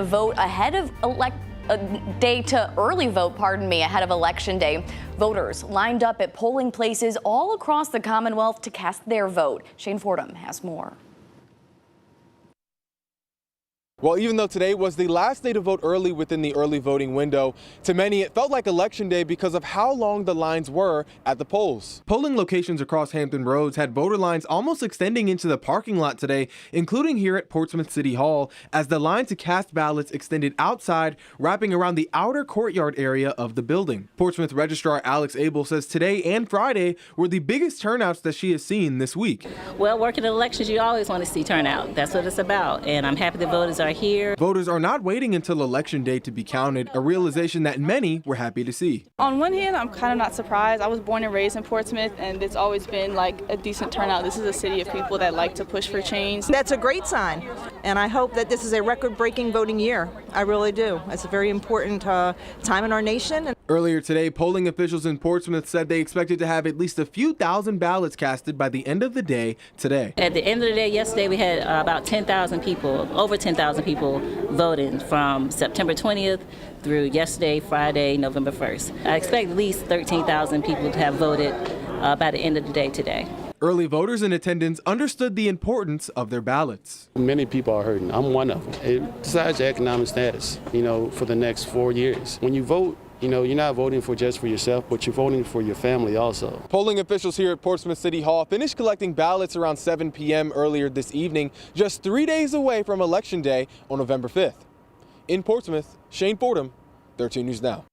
Vote ahead of ahead of Election Day. Voters lined up at polling places all across the Commonwealth to cast their vote. Shane Fordham has more. Well, even though today was the last day to vote early within the early voting window, to many it felt like Election Day because of how long the lines were at the polls. Polling locations across Hampton Roads had voter lines almost extending into the parking lot today, including here at Portsmouth City Hall, as the line to cast ballots extended outside, wrapping around the outer courtyard area of the building. Portsmouth Registrar Alex Abel says today and Friday were the biggest turnouts that she has seen this week. Well, working in elections, you always want to see turnout. That's what it's about, and I'm happy the voters are here. Voters are not waiting until Election Day to be counted, a realization that many were happy to see. On one hand, I'm kind of not surprised. I was born and raised in Portsmouth, and it's always been like a decent turnout. This is a city of people that like to push for change. That's a great sign, and I hope that this is a record-breaking voting year. I really do. It's a very important time in our nation. Earlier today, polling officials in Portsmouth said they expected to have at least a few thousand ballots casted by the end of the day today. At the end of the day yesterday, we had about 10,000 people, over 10,000 people voting from September 20th through yesterday, Friday, November 1st. I expect at least 13,000 people to have voted by the end of the day today. Early voters in attendance understood the importance of their ballots. Many people are hurting. I'm one of them. It decides your economic status, for the next 4 years. When you vote, you're not voting just for yourself, but you're voting for your family also. Polling officials here at Portsmouth City Hall finished collecting ballots around 7 p.m. earlier this evening, just 3 days away from Election Day on November 5th. In Portsmouth, Shane Fordham, 13 News Now.